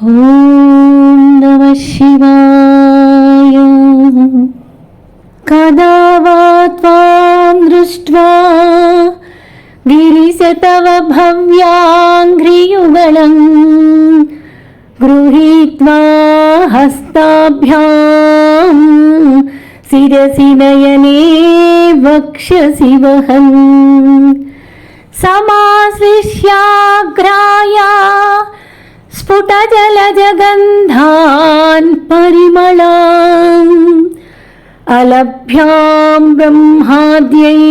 ఓం నమః శివాయ. కదా వా త్వాం దృష్ట్వా గిరిశ తవ భవ్యాంఘ్రియుగళం గృహీత్వా హస్తాభ్యాం శిరసి నయనే వక్షసి వహన్ సమాశ్లిష్యాగ్రాయా స్ఫుటజలజగంధాన్ పరిమళాన్ అలభ్యాం బ్రహ్మాద్యైః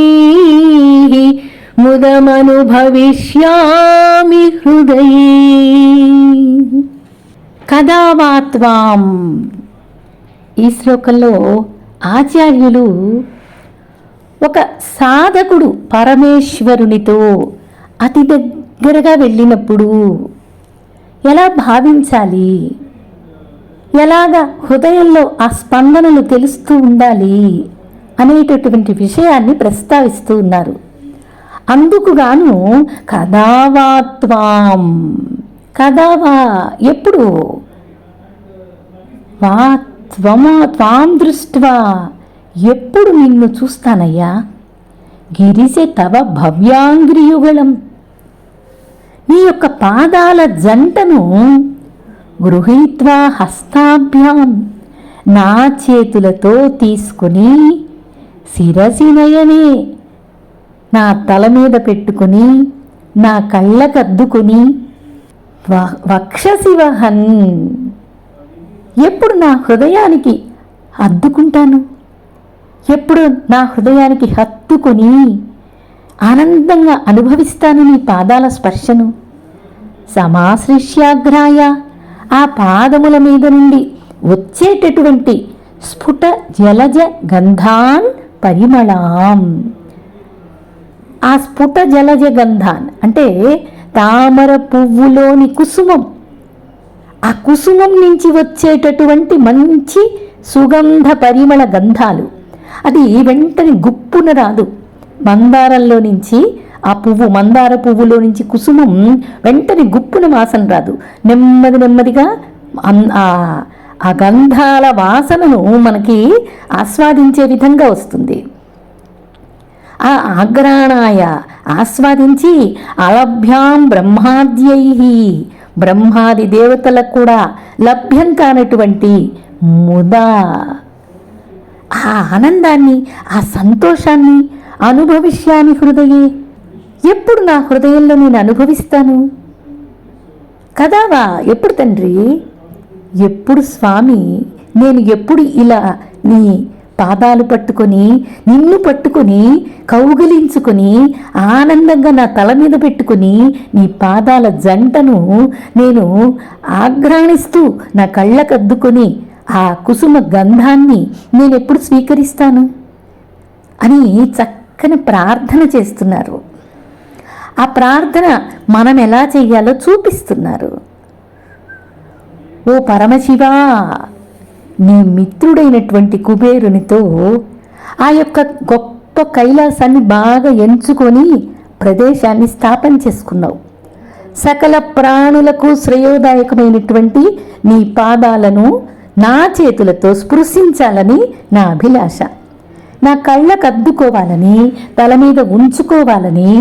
ముదమనుభవిష్యామి హృదయే. కదా వా త్వాం. ఈ శ్లోకంలో ఆచార్యులు ఒక సాధకుడు పరమేశ్వరునితో అతి దగ్గరగా వెళ్ళినప్పుడు ఎలా భావించాలి, ఎలాగా హృదయంలో ఆ స్పందనలు తెలుస్తూ ఉండాలి అనేటటువంటి విషయాన్ని ప్రస్తావిస్తూ ఉన్నారు. అందుకుగాను కదావా త్వాం. కదావా ఎప్పుడు, వా త్వాం దృష్ట్వా ఎప్పుడు నిన్ను చూస్తానయ్యా, గిరిసె తవ భవ్యాంగ్రియుగళం నీ యొక్క పాదాల జంటను గృహీత్వా హస్తాభ్యాం నా చేతులతో తీసుకుని శిరసి నయనే నా తల మీద పెట్టుకుని నా కళ్ళకద్దుకుని వక్షసి వహన్ ఎప్పుడు నా హృదయానికి అద్దుకుంటాను, ఎప్పుడు నా హృదయానికి హత్తుకొని ఆనందంగా అనుభవిస్తాను నీ పాదాల స్పర్శను. సమాశ్లిష్యాగ్రాయ ఆ పాదముల మీద నుండి వచ్చేటటువంటి స్ఫుట జలజ గంధాన్ పరిమళాం. ఆ స్ఫుట జలజ గంధాన్ అంటే తామర పువ్వులోని కుసుమం. ఆ కుసుమం నుంచి వచ్చేటటువంటి మంచి సుగంధ పరిమళ గంధాలు. అది వెంటనే గుప్పున రాదు. మందారంలో నుంచి ఆ పువ్వు, మందార పువ్వులో నుంచి కుసుమం వెంటనే గుప్పున వాసన రాదు. నెమ్మదిగా ఆ గంధాల వాసనను మనకి ఆస్వాదించే విధంగా వస్తుంది. ఆ ఆగ్రాణాయ ఆస్వాదించి అలభ్యాం బ్రహ్మాద్యైః బ్రహ్మాది దేవతలకు కూడా లభ్యం కానటువంటి ముదా ఆ ఆనందాన్ని, ఆ సంతోషాన్ని అనుభవిష్యామి హృదయే ఎప్పుడు నా హృదయంలో నేను అనుభవిస్తాను. కదావా ఎప్పుడు తండ్రి, ఎప్పుడు స్వామి, నేను ఎప్పుడు ఇలా నీ పాదాలు పట్టుకొని నిన్ను పట్టుకొని కౌగిలించుకొని ఆనందంగా నా తల మీద పెట్టుకుని నీ పాదాల జంటను నేను ఆఘ్రాణిస్తూ నా కళ్ళకద్దుకొని ఆ కుసుమ గంధాన్ని నేను ఎప్పుడు స్వీకరిస్తాను అని చక్కని ప్రార్థన చేస్తున్నారు. ఆ ప్రార్థన మనం ఎలా చెయ్యాలో చూపిస్తున్నారు. ఓ పరమశివా, నీ మిత్రుడైనటువంటి కుబేరునితో ఆ యొక్క గొప్ప కైలాసాన్ని బాగా ఎంచుకొని ప్రదేశాన్ని స్థాపన చేసుకున్నావు. సకల ప్రాణులకు శ్రేయోదాయకమైనటువంటి నీ పాదాలను నా చేతులతో స్పృశించాలని నా అభిలాష. నా కళ్ళకు అద్దుకోవాలని, తల మీద ఉంచుకోవాలని,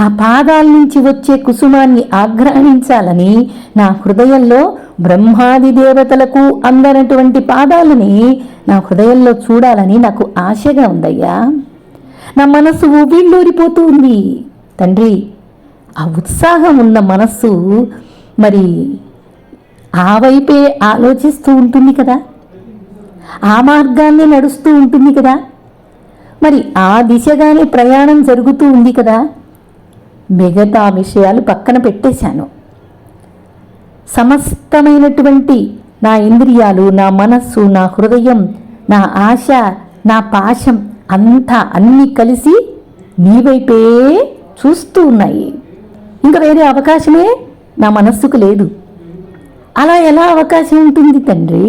ఆ పాదాల నుంచి వచ్చే కుసుమాన్ని ఆఘ్రాణించాలని, నా హృదయంలో బ్రహ్మాది దేవతలకు అందనటువంటి పాదాలని నా హృదయంలో చూడాలని నాకు ఆశగా ఉందయ్యా. నా మనస్సు ఊబిళ్ళూరిపోతూ ఉంది తండ్రి. ఆ ఉత్సాహం ఉన్న మనస్సు మరి ఆ వైపే ఆలోచిస్తూ ఉంటుంది కదా, ఆ మార్గాన్ని నడుస్తూ ఉంటుంది కదా, మరి ఆ దిశగానే ప్రయాణం జరుగుతూ ఉంది కదా. మిగతా విషయాలు పక్కన పెట్టేశాను. సమస్తమైనటువంటి నా ఇంద్రియాలు, నా మనస్సు, నా హృదయం, నా ఆశ, నా పాశం అంతా అన్నీ కలిసి నీ వైపే చూస్తూ ఉన్నాయి. ఇంకా వేరే అవకాశమే నా మనస్సుకు లేదు. అలా ఎలా అవకాశం ఉంటుంది తండ్రి?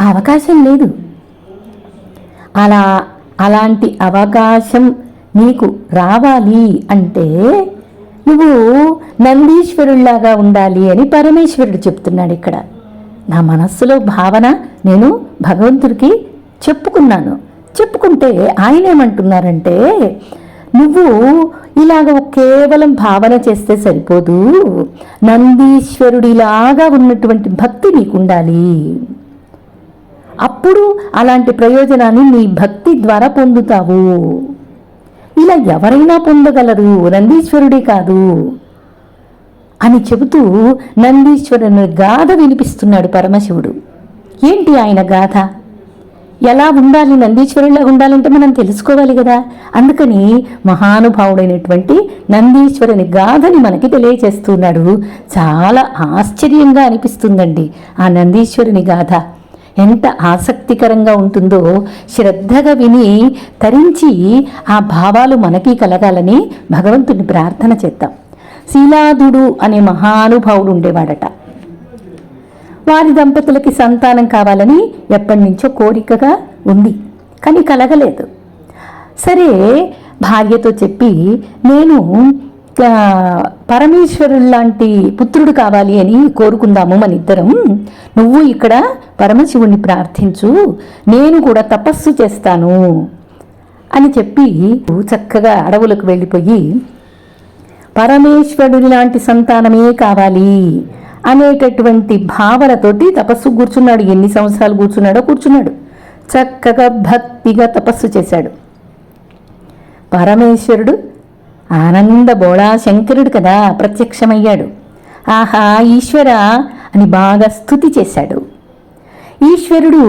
ఆ అవకాశం లేదు. అలాంటి అవకాశం నీకు రావాలి అంటే నువ్వు నందీశ్వరుల్లాగా ఉండాలి అని పరమేశ్వరుడు చెప్తున్నాడు ఇక్కడ. నా మనస్సులో భావన నేను భగవంతుడికి చెప్పుకుంటే ఆయన ఏమంటున్నారంటే, నువ్వు ఇలాగ కేవలం భావన చేస్తే సరిపోదు, నందీశ్వరుడిలాగా ఉన్నటువంటి భక్తి నీకుండాలి. అప్పుడు అలాంటి ప్రయోజనాన్ని నీ భక్తి ద్వారా పొందుతావు. ఇలా ఎవరైనా పొందగలరు, నందీశ్వరుడే కాదు అని చెబుతూ నందీశ్వరుని గాథ వినిపిస్తున్నాడు పరమశివుడు. ఏంటి ఆయన గాథ? ఎలా ఉండాలి, నందీశ్వరులా ఉండాలంటే మనం తెలుసుకోవాలి కదా. అందుకని మహానుభావుడైనటువంటి నందీశ్వరుని గాథని మనకి తెలియచేస్తున్నాడు. చాలా ఆశ్చర్యంగా అనిపిస్తుందండి ఆ నందీశ్వరుని గాథ. ఎంత ఆసక్తికరంగా ఉంటుందో శ్రద్ధగా విని తరించి ఆ భావాలు మనకి కలగాలని భగవంతుని ప్రార్థన చేద్దాం. శీలాదుడు అనే మహానుభావుడు ఉండేవాడట. వారి దంపతులకి సంతానం కావాలని ఎప్పటి నుంచో కోరికగా ఉంది, కానీ కలగలేదు. సరే, భార్యతో చెప్పి నేను పరమేశ్వరులాంటి పుత్రుడు కావాలి అని కోరుకుందాము మన ఇద్దరం, నువ్వు ఇక్కడ పరమశివుణ్ణి ప్రార్థించు, నేను కూడా తపస్సు చేస్తాను అని చెప్పి చక్కగా అడవులకు వెళ్ళిపోయి పరమేశ్వరుడి లాంటి సంతానమే కావాలి అనేటటువంటి భావనతోటి తపస్సు కూర్చున్నాడు. ఎన్ని సంవత్సరాలు కూర్చున్నాడు. చక్కగా భక్తిగా తపస్సు చేశాడు. పరమేశ్వరుడు ఆనంద బోళా శంకరుడు కదా ప్రత్యక్షమయ్యాడు. ఆహా ఈశ్వర అని బాగా స్తుతి చేశాడు. ఈశ్వరుడు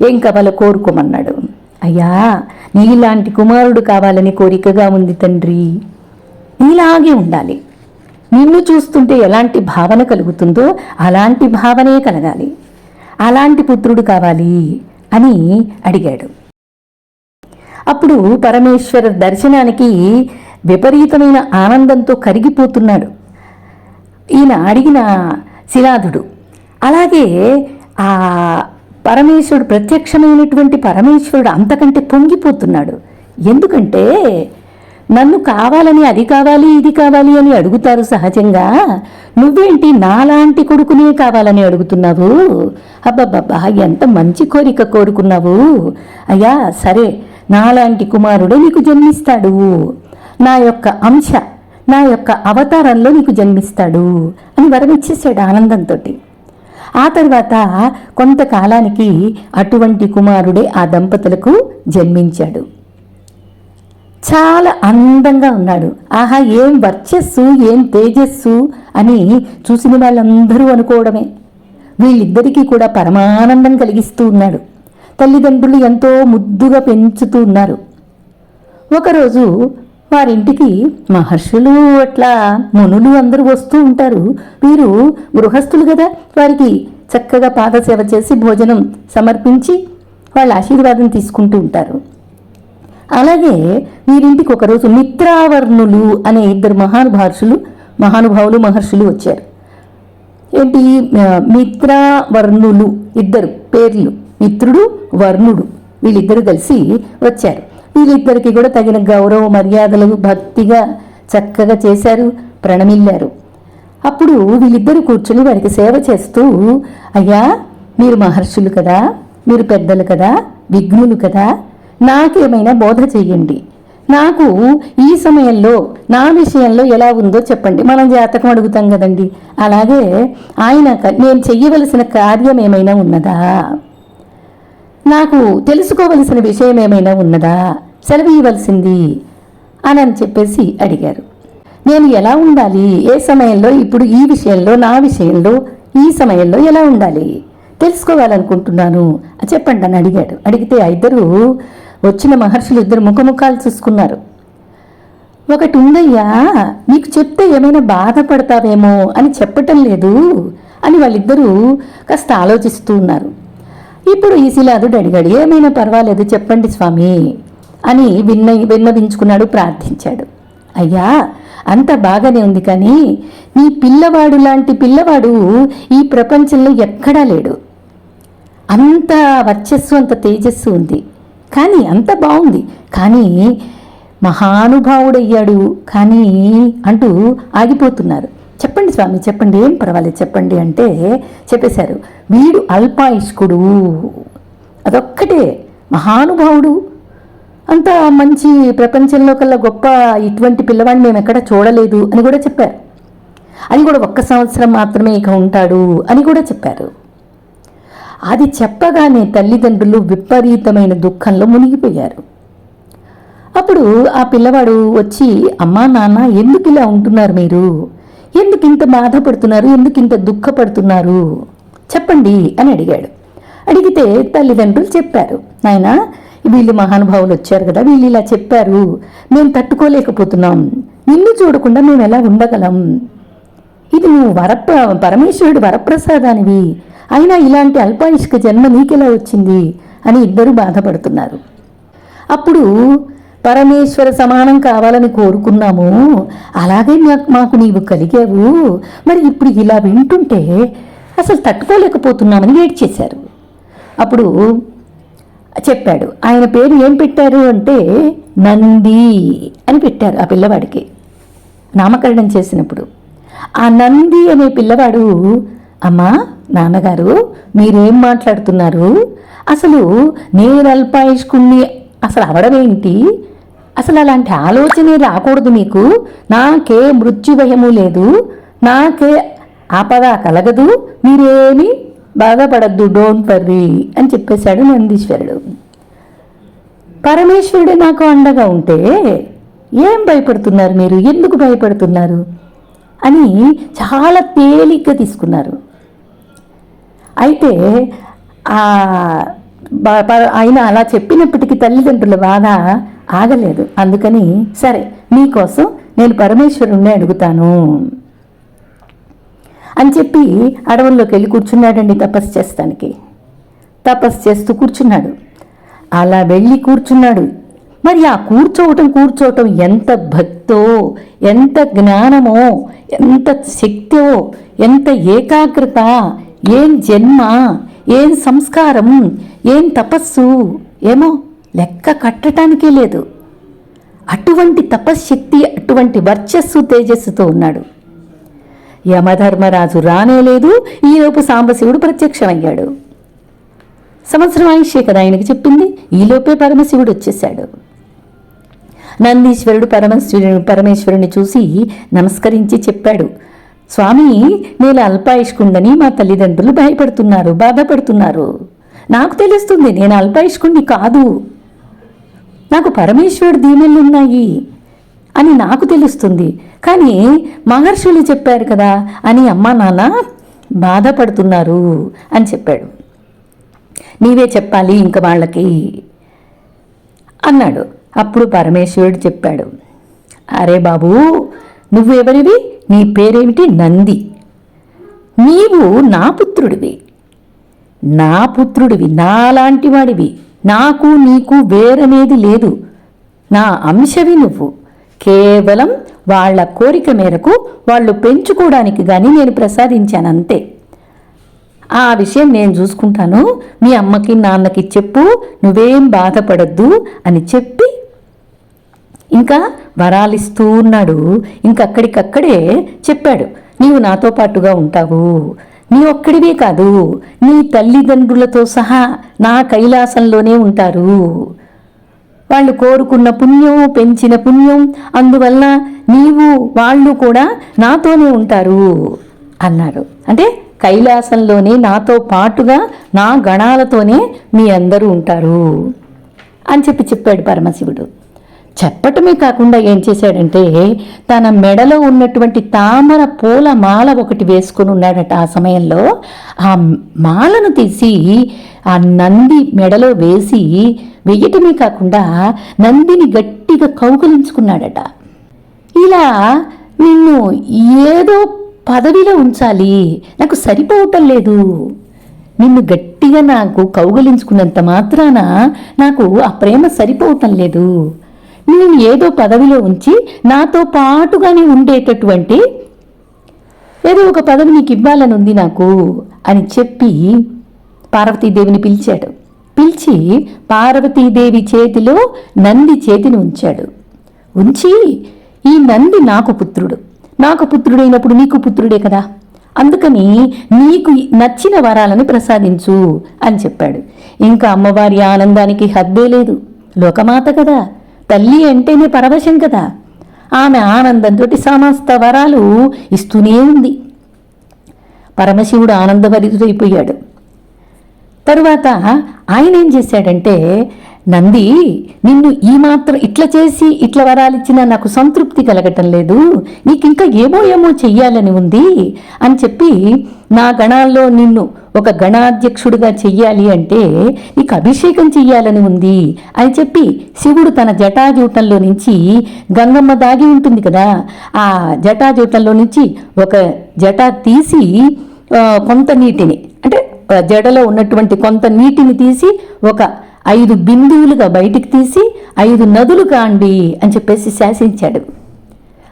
ఏం కావాలో కోరుకోమన్నాడు. అయ్యా, నీలాంటి కుమారుడు కావాలని కోరికగా ఉంది తండ్రి, నీలాగే ఉండాలి, నిన్ను చూస్తుంటే ఎలాంటి భావన కలుగుతుందో అలాంటి భావనే కలగాలి, అలాంటి పుత్రుడు కావాలి అని అడిగాడు. అప్పుడు పరమేశ్వర దర్శనానికి విపరీతమైన ఆనందంతో కరిగిపోతున్నాడు ఈయన అడిగిన శిలాదుడు. అలాగే ఆ పరమేశ్వరుడు, ప్రత్యక్షమైనటువంటి పరమేశ్వరుడు అంతకంటే పొంగిపోతున్నాడు. ఎందుకంటే నన్ను కావాలని అది కావాలి ఇది కావాలి అని అడుగుతారు సహజంగా, నువ్వేంటి నాలాంటి కొడుకునే కావాలని అడుగుతున్నావు? అబ్బబ్బబ్బా, ఎంత మంచి కోరిక కోరుకున్నావు. అయ్యా సరే, నాలాంటి కుమారుడే నీకు జన్మిస్తాడు, నా యొక్క అంశ, నా యొక్క అవతారంలో నీకు జన్మిస్తాడు అని వరమిచ్చేసాడు ఆనందంతో. ఆ తర్వాత కొంతకాలానికి అటువంటి కుమారుడే ఆ దంపతులకు జన్మించాడు. చాలా అందంగా ఉన్నాడు. ఆహా, ఏం వర్చస్సు, ఏం తేజస్సు అని చూసిన వాళ్ళందరూ అనుకోవడమే. వీళ్ళిద్దరికీ కూడా పరమానందం కలిగిస్తూ ఉన్నాడు. తల్లిదండ్రులు ఎంతో ముద్దుగా పెంచుతూ ఉన్నారు. ఒకరోజు వారింటికి మహర్షులు అట్లా మునులు అందరూ వస్తూ ఉంటారు. వీరు గృహస్థులు కదా, వారికి చక్కగా పాదసేవ చేసి భోజనం సమర్పించి వాళ్ళ ఆశీర్వాదం తీసుకుంటూ ఉంటారు. అలాగే వీరింటికి ఒకరోజు మిత్రావర్ణులు అనే ఇద్దరు మహానుభావులు మహర్షులు వచ్చారు. ఏంటి, మిత్రావర్ణులు ఇద్దరు పేర్లు, మిత్రుడు వర్ణుడు, వీళ్ళిద్దరూ కలిసి వచ్చారు. వీళ్ళిద్దరికి కూడా తగిన గౌరవ మర్యాదలు భక్తిగా చక్కగా చేశారు, ప్రణమిల్లారు. అప్పుడు వీళ్ళిద్దరూ కూర్చుని వారికి సేవ చేస్తూ, అయ్యా మీరు మహర్షులు కదా, మీరు పెద్దలు కదా, విఘ్నులు కదా, నాకేమైనా బోధ చెయ్యండి, నాకు ఈ సమయంలో నా విషయంలో ఎలా ఉందో చెప్పండి. మనం జాతకం అడుగుతాం కదండి, అలాగే ఆయన నేను చెయ్యవలసిన కార్యం ఏమైనా ఉన్నదా, నాకు తెలుసుకోవలసిన విషయం ఏమైనా ఉన్నదా, సెలవు ఇవ్వవలసింది అని చెప్పేసి అడిగారు. నేను ఎలా ఉండాలి, ఏ సమయంలో, ఇప్పుడు ఈ విషయంలో, నా విషయంలో ఈ సమయంలో ఎలా ఉండాలి తెలుసుకోవాలనుకుంటున్నాను చెప్పండి అని అడిగాడు. అడిగితే ఇద్దరు వచ్చిన మహర్షులు ఇద్దరు ముఖముఖాలు చూసుకున్నారు. ఒకటి ఉందయ్యా, నీకు చెప్తే ఏమైనా బాధపడతావేమో అని చెప్పటం లేదు అని వాళ్ళిద్దరూ కాస్త ఆలోచిస్తూ ఉన్నారు. ఇప్పుడు ఈ శిలాదుడు అడిగాడు, ఏమైనా పర్వాలేదు చెప్పండి స్వామి అని విన్నవించుకున్నాడు, ప్రార్థించాడు. అయ్యా అంత బాగానే ఉంది, కానీ నీ పిల్లవాడు లాంటి పిల్లవాడు ఈ ప్రపంచంలో ఎక్కడా లేడు. అంత వర్చస్సు, అంత తేజస్సు ఉంది, కానీ అంత బాగుంది, కానీ మహానుభావుడయ్యాడు కానీ అంటూ ఆగిపోతున్నారు. చెప్పండి స్వామి, చెప్పండి, ఏం పర్వాలేదు చెప్పండి అంటే చెప్పేశారు. వీడు అల్పాయుష్కుడు, అదొక్కటే, మహానుభావుడు, అంత మంచి, ప్రపంచంలో కల్లా గొప్ప ఇటువంటి పిల్లవాడిని మేము ఎక్కడ చూడలేదు అని కూడా చెప్పారు. అది కూడా 1 సంవత్సరం మాత్రమే ఇక ఉంటాడు అని కూడా చెప్పారు. అది చెప్పగానే తల్లిదండ్రులు విపరీతమైన దుఃఖంలో మునిగిపోయారు. అప్పుడు ఆ పిల్లవాడు వచ్చి, అమ్మా నాన్న ఎందుకు ఇలా ఉంటున్నారు, మీరు ఎందుకు ఇంత బాధపడుతున్నారు, ఎందుకు ఇంత దుఃఖపడుతున్నారు చెప్పండి అని అడిగాడు. అడిగితే తల్లిదండ్రులు చెప్పారు, నాయనా వీళ్ళు మహానుభావులు వచ్చారు కదా, వీళ్ళు ఇలా చెప్పారు, మేము తట్టుకోలేకపోతున్నాం, నిన్ను చూడకుండా మేము ఎలా ఉండగలం, ఇది నువ్వు పరమేశ్వరుడు వరప్రసాదానివి, అయినా ఇలాంటి అల్పాయుష్క జన్మ నీకెలా వచ్చింది అని ఇద్దరు బాధపడుతున్నారు. అప్పుడు పరమేశ్వర సమానం కావాలని కోరుకున్నాము, అలాగే మాకు నీవు కలిగావు, మరి ఇప్పుడు ఇలా వింటుంటే అసలు తట్టుకోలేకపోతున్నామని ఏడ్చేశారు. అప్పుడు చెప్పాడు, ఆయన పేరు ఏం పెట్టారు అంటే నంది అని పెట్టారు ఆ పిల్లవాడికి నామకరణం చేసినప్పుడు. ఆ నంది అనే పిల్లవాడు, అమ్మా నాన్నగారు మీరేం మాట్లాడుతున్నారు, అసలు నేను అల్పాయుష్కుణ్ణి అసలు అవడమేంటి, అసలు అలాంటి ఆలోచనే రాకూడదు మీకు, నాకే మృత్యుభయము లేదు, నాకే ఆపద కలగదు, మీరేమీ బాధపడద్దు, డోంట్ వర్రీ అని చెప్పేశాడు నందీశ్వరుడు. పరమేశ్వరుడే నాకు అండగా ఉంటే ఏం భయపడుతున్నారు మీరు, ఎందుకు భయపడుతున్నారు అని చాలా తేలిగ్గా తీసుకున్నారు. అయితే ఆయన అలా చెప్పినప్పటికీ తల్లిదండ్రుల బాధ ఆగలేదు. అందుకని సరే మీకోసం నేను పరమేశ్వరుణ్ణి అడుగుతాను అని చెప్పి అడవుల్లోకి వెళ్ళి కూర్చున్నాడండి తపస్సు చేస్తానికి. తపస్సు చేస్తూ కూర్చున్నాడు. అలా వెళ్ళి కూర్చున్నాడు. మరి ఆ కూర్చోవటం ఎంత భక్తో, ఎంత జ్ఞానమో, ఎంత శక్తో, ఎంత ఏకాగ్రత, ఏం జన్మ, ఏం సంస్కారం, ఏం తపస్సు, ఏమో లెక్క కట్టడానికే లేదు. అటువంటి తపశ్శక్తి, అటువంటి వర్చస్సు, తేజస్సుతో ఉన్నాడు. యమధర్మరాజు రానేలేదు, ఈలోపు సాంబశివుడు ప్రత్యక్షమయ్యాడు. సంవత్సరం ఆయుష్యే కదా ఆయనకి చెప్పింది, ఈలోపే పరమశివుడు వచ్చేశాడు. నందీశ్వరుడు పరమేశ్వరుని చూసి నమస్కరించి చెప్పాడు, స్వామి నేను అల్పాయుష్కుండని మా తల్లిదండ్రులు భయపడుతున్నారు, బాధపడుతున్నారు. నాకు తెలుస్తుంది నేను అల్పాయుష్కుణ్ణి కాదు, నాకు పరమేశ్వరుడు దీవెనలున్నాయి అని నాకు తెలుస్తుంది, కానీ మహర్షులు చెప్పారు కదా అని అమ్మా నాన్న బాధపడుతున్నారు అని చెప్పాడు. నీవే చెప్పాలి ఇంక వాళ్ళకి అన్నాడు. అప్పుడు పరమేశ్వరుడు చెప్పాడు, అరే బాబు నువ్వెవరివి, నీ పేరేమిటి, నంది, నీవు నా పుత్రుడివి, నాలాంటి వాడివి, నాకు నీకు వేరనేది లేదు, నా అంశవి నువ్వు, కేవలం వాళ్ళ కోరిక మేరకు వాళ్ళు పెంచుకోవడానికి కానీ నేను ప్రసాదించానంతే, ఆ విషయం నేను చూసుకుంటాను, మీ అమ్మకి నాన్నకి చెప్పు, నువ్వేం బాధపడద్దు అని చెప్పి ఇంకా వరాలిస్తూ ఉన్నాడు. ఇంకక్కడికక్కడే చెప్పాడు, నీవు నాతో పాటుగా ఉంటావు, నీ ఒక్కడివే కాదు నీ తల్లిదండ్రులతో సహా నా కైలాసంలోనే ఉంటారు, వాళ్ళు కోరుకున్న పుణ్యం, పెంచిన పుణ్యం, అందువల్ల నీవు వాళ్ళు కూడా నాతోనే ఉంటారు అన్నాడు. అంటే కైలాసంలోనే నాతో పాటుగా నా గణాలతోనే మీ అందరూ ఉంటారు అని చెప్పాడు పరమశివుడు. చెప్పటమే కాకుండా ఏం చేశాడంటే తన మెడలో ఉన్నటువంటి తామర పూల మాల ఒకటి వేసుకుని ఉన్నాడట. ఆ సమయంలో ఆ మాలను తీసి ఆ నంది మెడలో వేసి వెయ్యటమే కాకుండా నందిని గట్టిగా కౌగిలించుకున్నాడట. ఇలా నిన్ను ఏదో పదవిలో ఉంచాలి, నాకు సరిపోవటం లేదు, నిన్ను గట్టిగా నాకు కౌగిలించుకున్నంత మాత్రాన నాకు ఆ ప్రేమ సరిపోవటం లేదు, నేను ఏదో పదవిలో ఉంచి నాతో పాటుగానే ఉండేటటువంటి ఏదో ఒక పదవి నీకు ఇవ్వాలని ఉంది నాకు అని చెప్పి పార్వతీదేవిని పిలిచాడు. పిలిచి పార్వతీదేవి చేతిలో నంది చేతిని ఉంచాడు. ఉంచి, ఈ నంది నాకు పుత్రుడైనప్పుడు నీకు పుత్రుడే కదా, అందుకని నీకు నచ్చిన వరాలను ప్రసాదించు అని చెప్పాడు. ఇంకా అమ్మవారి ఆనందానికి హద్దే లేదు. లోకమాత కదా, తల్లి అంటేనే పరవశం కదా. ఆమె ఆనందంతో సమస్త వరాలు ఇస్తూనే ఉంది. పరమశివుడు ఆనందభరితుడైపోయాడు. తరువాత ఆయన ఏం చేశాడంటే, నంది, నిన్ను ఈ మాత్రం ఇట్లా చేసి ఇట్లా వరాలిచ్చినా నాకు సంతృప్తి కలగటం లేదు, నీకు ఇంకా ఏమో చెయ్యాలని ఉంది అని చెప్పి, నా గణాల్లో నిన్ను ఒక గణాధ్యక్షుడిగా చెయ్యాలి అంటే నీకు అభిషేకం చెయ్యాలని ఉంది అని చెప్పి, శివుడు తన జటాజూటంలో నుంచి, గంగమ్మ దాగి ఉంటుంది కదా, ఆ జటాజూటంలో నుంచి ఒక జట తీసి కొంత నీటిని, అంటే జడలో ఉన్నటువంటి కొంత నీటిని తీసి ఒక 5 బిందువులుగా బయటికి తీసి 5 నదులు కాండి అని చెప్పేసి శాసించాడు.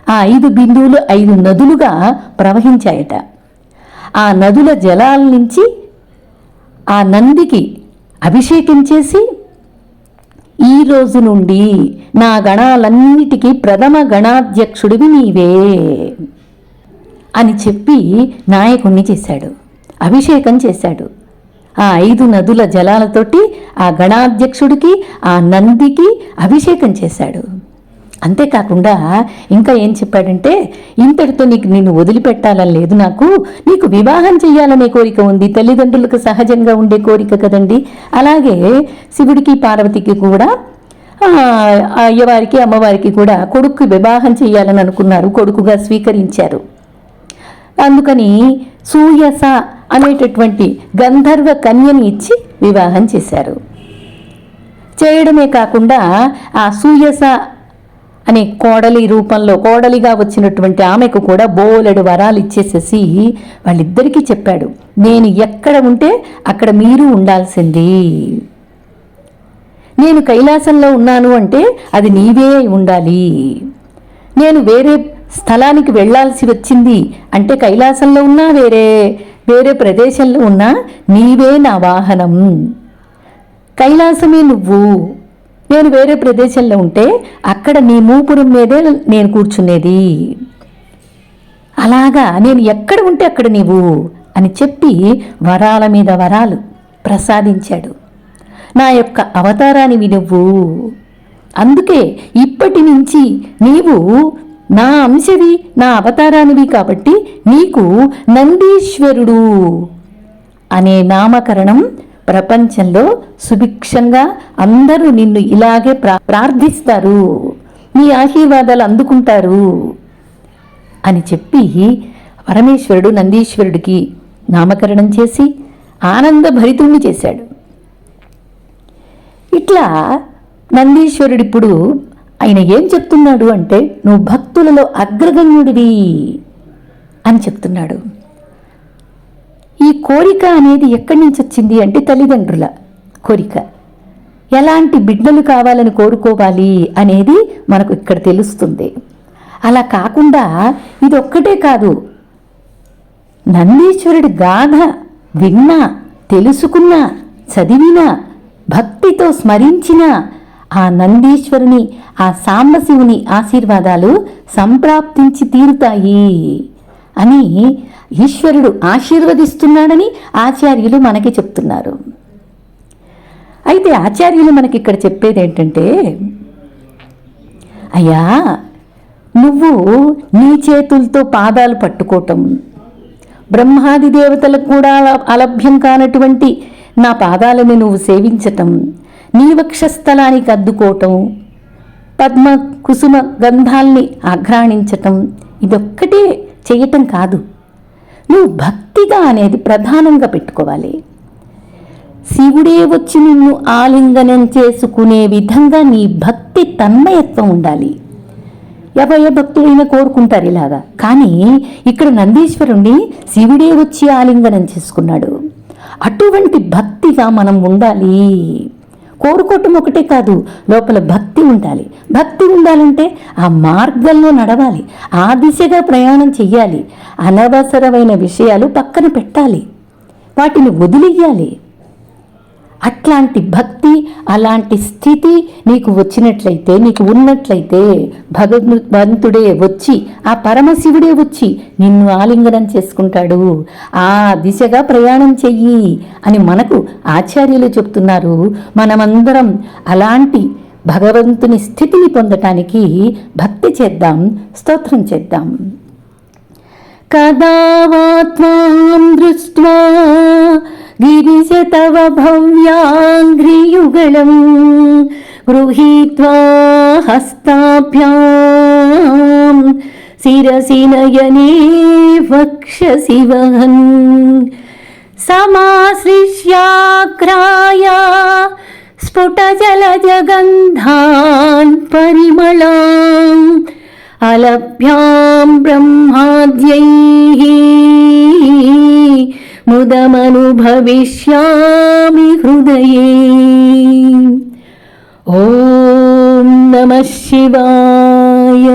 ఆ 5 బిందువులు 5 నదులుగా ప్రవహించాయట. ఆ నదుల జలాల నుంచి ఆ నందికి అభిషేకం చేసి, ఈ రోజు నుండి నా గణాలన్నిటికీ ప్రథమ గణాధ్యక్షుడివి నీవే అని చెప్పి నాయకుణ్ణి చేశాడు, అభిషేకం చేశాడు. ఆ 5 నదుల జలాలతోటి ఆ గణాధ్యక్షుడికి, ఆ నందికి అభిషేకం చేశాడు. అంతేకాకుండా ఇంకా ఏం చెప్పాడంటే, ఇంతటితో నిన్ను వదిలిపెట్టాలని లేదు నాకు, నీకు వివాహం చెయ్యాలనే కోరిక ఉంది. తల్లిదండ్రులకు సహజంగా ఉండే కోరిక కదండి. అలాగే శివుడికి పార్వతికి కూడా, అయ్యవారికి అమ్మవారికి కూడా కొడుకు వివాహం చెయ్యాలని అనుకున్నారు, కొడుకుగా స్వీకరించారు. అందుకని సూయస అనేటటువంటి గంధర్వ కన్యని ఇచ్చి వివాహం చేశారు. చేయడమే కాకుండా ఆ సూయస అనే కోడలి రూపంలో కోడలిగా వచ్చినటువంటి ఆమెకు కూడా బోలెడు వరాలు ఇచ్చేసేసి వాళ్ళిద్దరికీ చెప్పాడు, నేను ఎక్కడ ఉంటే అక్కడ మీరు ఉండాల్సింది. నేను కైలాసంలో ఉన్నాను అంటే అది నీవే ఉండాలి. నేను వేరే స్థలానికి వెళ్లాల్సి వచ్చింది అంటే, కైలాసంలో ఉన్నా వేరే ప్రదేశంలో ఉన్నా నీవే నా వాహనం, కైలాసమే నువ్వు. నేను వేరే ప్రదేశంలో ఉంటే అక్కడ నీ మూపురం మీదే నేను కూర్చునేది. అలాగా నేను ఎక్కడ ఉంటే అక్కడ నీవు అని చెప్పి వరాల మీద వరాలు ప్రసాదించాడు. నా యొక్క అవతారానివి నువ్వు, అందుకే ఇప్పటి నుంచి నీవు నా అంశవి, నా అవతారానివి కాబట్టి నీకు నందీశ్వరుడు అనే నామకరణం ప్రపంచంలో సుభిక్షంగా అందరూ నిన్ను ఇలాగే ప్రార్థిస్తారు, నీ ఆశీర్వాదాలు అందుకుంటారు అని చెప్పి పరమేశ్వరుడు నందీశ్వరుడికి నామకరణం చేసి ఆనందభరితుణ్ణి చేశాడు. ఇట్లా నందీశ్వరుడిప్పుడు ఆయన ఏం చెప్తున్నాడు అంటే, నువ్వు భక్తులలో అగ్రగణ్యుడివి అని చెప్తున్నాడు. ఈ కోరిక అనేది ఎక్కడి నుంచి వచ్చింది అంటే, తల్లిదండ్రుల కోరిక. ఎలాంటి బిడ్డలు కావాలని కోరుకోవాలి అనేది మనకు ఇక్కడ తెలుస్తుంది. అలా కాకుండా ఇది ఒక్కటే కాదు, నందీశ్వరుడి గాథ విన్నా, తెలుసుకున్నా, చదివినా, భక్తితో స్మరించిన ఆ నందీశ్వరుని, ఆ సాంబశివుని ఆశీర్వాదాలు సంప్రాప్తించి తీరుతాయి అని ఈశ్వరుడు ఆశీర్వదిస్తున్నాడని ఆచార్యులు మనకి చెప్తున్నారు. అయితే ఆచార్యులు మనకి ఇక్కడ చెప్పేది ఏంటంటే, అయ్యా నువ్వు నీ చేతులతో పాదాలు పట్టుకోవటం, బ్రహ్మాది దేవతలకు కూడా అలభ్యం కానటువంటి నా పాదాలను నువ్వు సేవించటం, నీ వక్షస్థలానికి అద్దుకోవటం, పద్మ కుసుమ గంధాల్ని ఆఘ్రాణించటం, ఇదొక్కటే చేయటం కాదు, నువ్వు భక్తిగా అనేది ప్రధానంగా పెట్టుకోవాలి. శివుడే వచ్చి నిన్ను ఆలింగనం చేసుకునే విధంగా నీ భక్తి తన్మయత్వం ఉండాలి. ఎవయ భక్తులైనా కోరుకుంటారు ఇలాగా, కానీ ఇక్కడ నందీశ్వరుణ్ణి శివుడే వచ్చి ఆలింగనం చేసుకున్నాడు. అటువంటి భక్తిగా మనం ఉండాలి. కోరుకోవటం ఒకటే కాదు, లోపల భక్తి ఉండాలి. భక్తి ఉండాలంటే ఆ మార్గంలో నడవాలి, ఆ దిశగా ప్రయాణం చెయ్యాలి. అనవసరమైన విషయాలు పక్కన పెట్టాలి, వాటిని వదిలేయాలి. అట్లాంటి భక్తి, అలాంటి స్థితి నీకు వచ్చినట్లయితే, నీకు ఉన్నట్లయితే భగవంతుడే వచ్చి, ఆ పరమశివుడే వచ్చి నిన్ను ఆలింగనం చేసుకుంటాడు. ఆ దిశగా ప్రయాణం చెయ్యి అని మనకు ఆచార్యులు చెప్తున్నారు. మనమందరం అలాంటి భగవంతుని స్థితిని పొందటానికి భక్తి చేద్దాం, స్తోత్రం చేద్దాం. కదా వా త్వాం దృష్ట్వా గిరిశ తవ భవ్యాంఘ్రియుగళం గృహీత్వా హస్తాభ్యాం శిరసి నయనే వక్షసి వహన్ సమాశ్లిష్యాగ్రాయ స్ఫుటజలజగంధాన్ పరిమళాం అలభ్యాం బ్రహ్మాద్యైః ముదమనుభవిష్యామి హృదయే. ఓం నమః శివాయ.